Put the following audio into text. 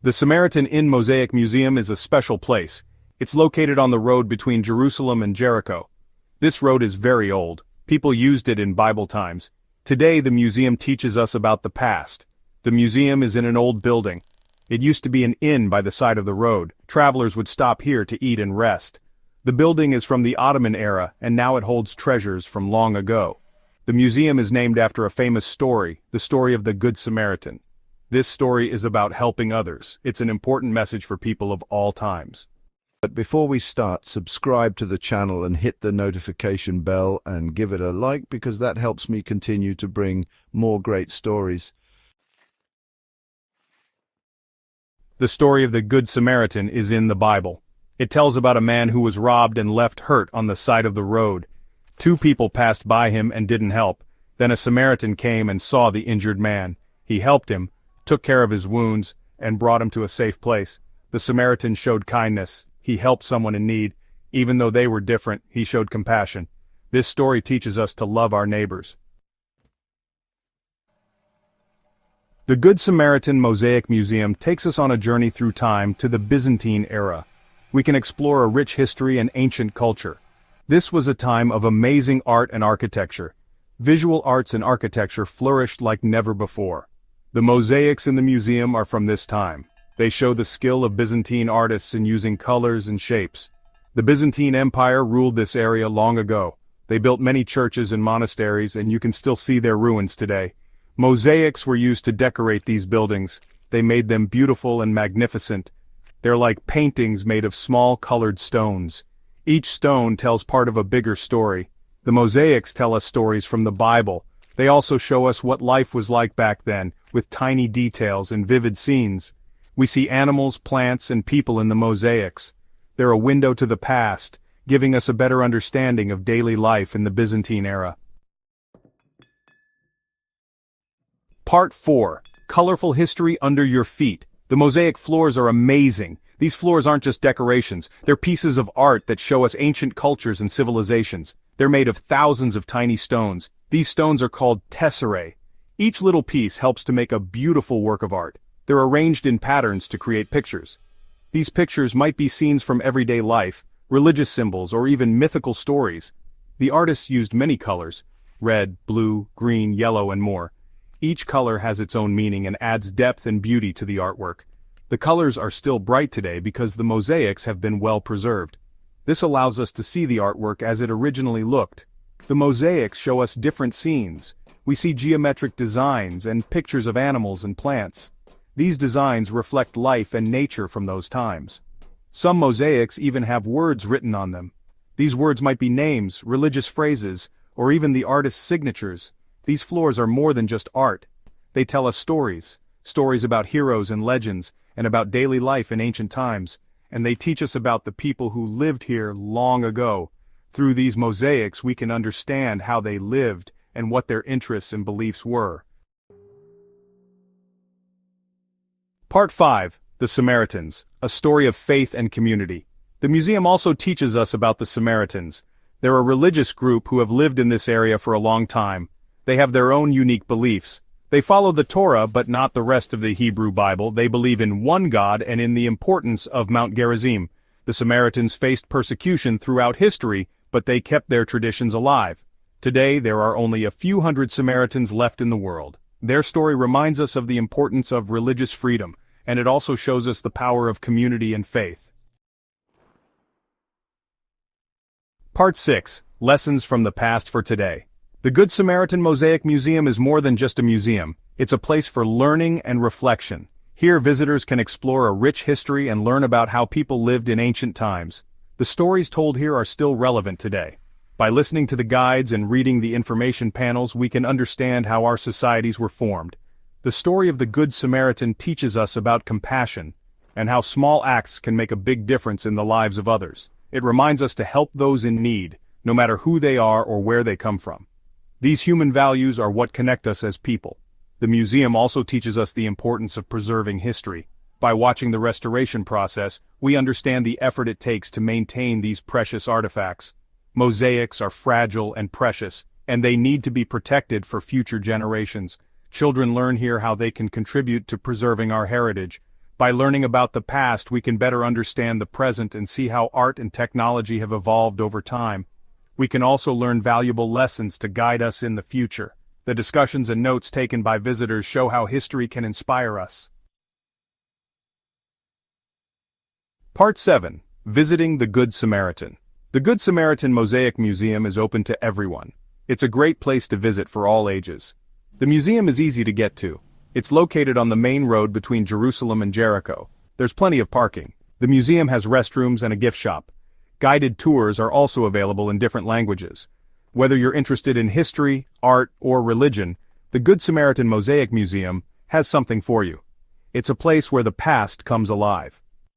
The Samaritan in Mosaic Museum is a special place. It's located on the road between Jerusalem and Jericho. This road is very old. People used it in Bible times. Today the museum teaches us about the past. The museum is in an old building. It used to be an inn by the side of the road. Travelers would stop here to eat and rest. The building is from the Ottoman era, and now it holds treasures from long ago. The museum is named after a famous story, the story of the Good Samaritan. This story is about helping others. It's an important message for people of all times. But before we start, subscribe to the channel and hit the notification bell and give it a like, because that helps me continue to bring more great stories. The story of the Good Samaritan is in the Bible. It tells about a man who was robbed and left hurt on the side of the road. Two people passed by him and didn't help. Then a Samaritan came and saw the injured man. He helped him, took care of his wounds, and brought him to a safe place. The Samaritan showed kindness. He helped someone in need. Even though they were different, he showed compassion. This story teaches us to love our neighbors. The Good Samaritan Mosaic Museum takes us on a journey through time to the Byzantine era. We can explore a rich history and ancient culture. This was a time of amazing art and architecture. Visual arts and architecture flourished like never before. The mosaics in the museum are from this time. They show the skill of Byzantine artists in using colors and shapes. The Byzantine Empire ruled this area long ago. They built many churches and monasteries, and you can still see their ruins today. Mosaics were used to decorate these buildings. They made them beautiful and magnificent. They're like paintings made of small colored stones. Each stone tells part of a bigger story. The mosaics tell us stories from the Bible. They also show us what life was like back then, with tiny details and vivid scenes. We see animals, plants, and people in the mosaics. They're a window to the past, giving us a better understanding of daily life in the Byzantine era. Part 4. Colorful History Under Your Feet. The mosaic floors are amazing. These floors aren't just decorations. They're pieces of art that show us ancient cultures and civilizations. They're made of thousands of tiny stones. These stones are called tesserae. Each little piece helps to make a beautiful work of art. They're arranged in patterns to create pictures. These pictures might be scenes from everyday life, religious symbols, or even mythical stories. The artists used many colors: red, blue, green, yellow, and more. Each color has its own meaning and adds depth and beauty to the artwork. The colors are still bright today because the mosaics have been well preserved. This allows us to see the artwork as it originally looked. The mosaics show us different scenes. We see geometric designs and pictures of animals and plants. These designs reflect life and nature from those times. Some mosaics even have words written on them. These words might be names, religious phrases, or even the artist's signatures. These floors are more than just art. They tell us stories about heroes and legends, and about daily life in ancient times, and they teach us about the people who lived here long ago. Through these mosaics we can understand how they lived and what their interests and beliefs were. Part 5. The Samaritans, a story of faith and community. The museum also teaches us about the Samaritans. They're a religious group who have lived in this area for a long time. They have their own unique beliefs. They follow the Torah but not the rest of the Hebrew Bible. They believe in one God and in the importance of Mount Gerizim. The Samaritans faced persecution throughout history, but they kept their traditions alive. Today there are only a few hundred Samaritans left in the world. Their story reminds us of the importance of religious freedom, and it also shows us the power of community and faith. Part 6. Lessons from the Past for Today. The Good Samaritan Mosaic Museum is more than just a museum. It's a place for learning and reflection. Here visitors can explore a rich history and learn about how people lived in ancient times. The stories told here are still relevant today. By listening to the guides and reading the information panels, we can understand how our societies were formed. The story of the Good Samaritan teaches us about compassion, and how small acts can make a big difference in the lives of others. It reminds us to help those in need, no matter who they are or where they come from. These human values are what connect us as people. The museum also teaches us the importance of preserving history. By watching the restoration process, we understand the effort it takes to maintain these precious artifacts. Mosaics are fragile and precious, and they need to be protected for future generations. Children learn here how they can contribute to preserving our heritage. By learning about the past, we can better understand the present and see how art and technology have evolved over time. We can also learn valuable lessons to guide us in the future. The discussions and notes taken by visitors show how history can inspire us. Part 7. Visiting the Good Samaritan. The Good Samaritan Mosaic Museum is open to everyone. It's a great place to visit for all ages. The museum is easy to get to. It's located on the main road between Jerusalem and Jericho. There's plenty of parking. The museum has restrooms and a gift shop. Guided tours are also available in different languages. Whether you're interested in history, art, or religion, the Good Samaritan Mosaic Museum has something for you. It's a place where the past comes alive.